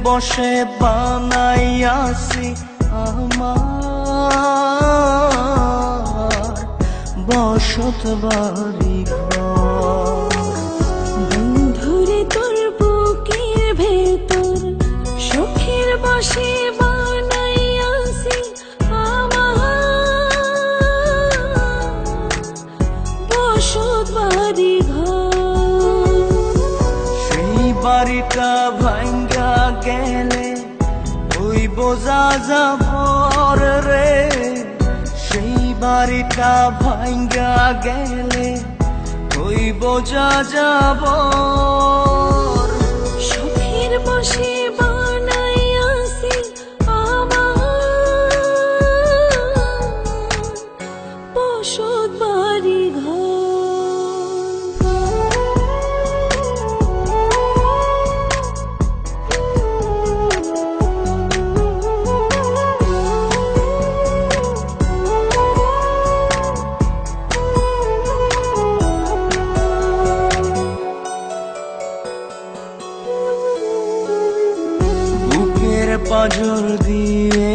বসে বানাইয়াছি আমার বসত বাড়ি ঘর। বন্ধুরে তোর বুকের ভেতর সুখের বসে বানাইয়াছি আমার বসত বাড়ি ঘর। সেই বাড়িটা ভাঙ্গা গেলে ওই বোঝা যাবর রে, সেই বাড়িটা ভাঙ্গা গেলে ওই বোঝা যাবর। সুখের বসে বানাইয়াছি আমার বসত বাড়ি ঘর। পাজর দিয়ে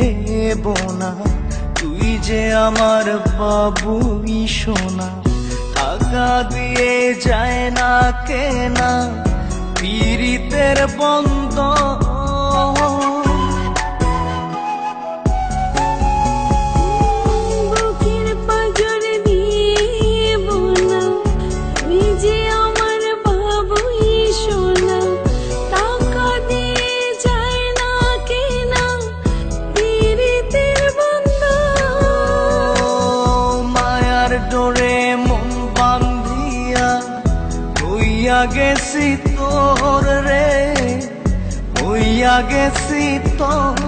বোনা তুই যে আমার বাবুই সোনা, টাকা দিয়ে যায় না কেনা পীড়িতের বন্ধ। বুকের পাজর দিয়ে বোনা তুই যে আমার বাবুই সোনা, টাকা দিয়ে যায় না কেনা পীড়িতের বন্ধন। মায়ার ডোরে মন বান্ধিয়া হইয়া গেছি তোর রে, হইয়া গেছি তোর।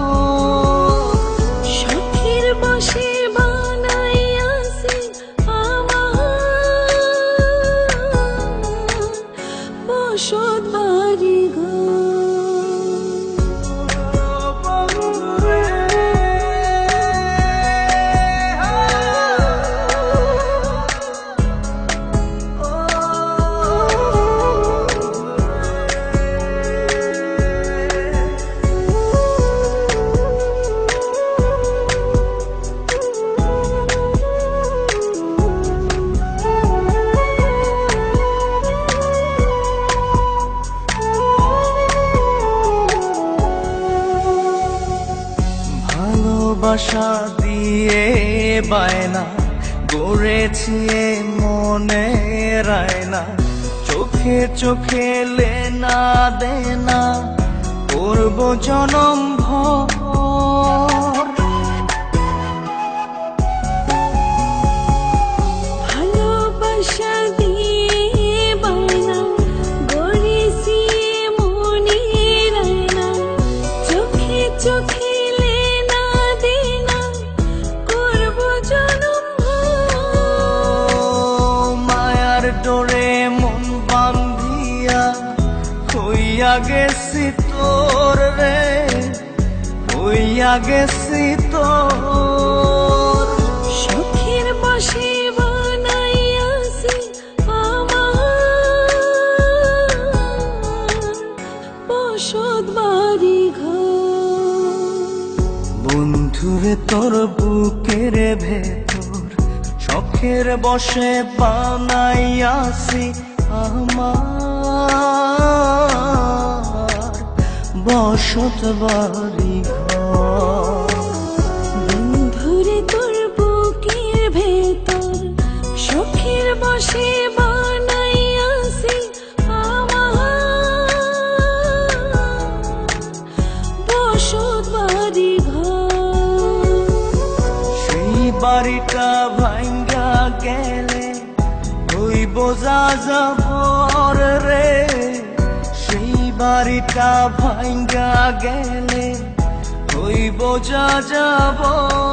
সুখের বসে বানাইয়াছি আমার বসত বাড়ি ঘর। ভালোবাসা দিয়ে বায়না গড়েছি মনে রায়না, চোখে চোখে লেনা দেনা করব জনম ভর। ভালোবাসা দিয়ে বায়না গড়েছি মনে রায়না, চোখে চোখে লেনা দেনা করব জনম ভর। মায়ার ডোরে মন বান্ধিয়া হইয়া গেছি তোর রে, হইয়া গেছি তোর। সুখের বসে বানাইয়াছি আমার বসত বাড়ি ঘর। বন্ধুরে তোর বুকের ভেতর শখের বসে বানাইয়াছি আমার বসত বাড়ি ঘর। বন্ধুরে তোর বুকের ভেতর সুখের বসে বানাইয়াছি আমার বসত বাড়ি ঘর। সেই বাড়িটা ভাঙ্গা গেলে ওই বোঝা যাবর রে, সেই বাড়িটা ভাঙ্গা গেলে ওই বোঝা যাবর।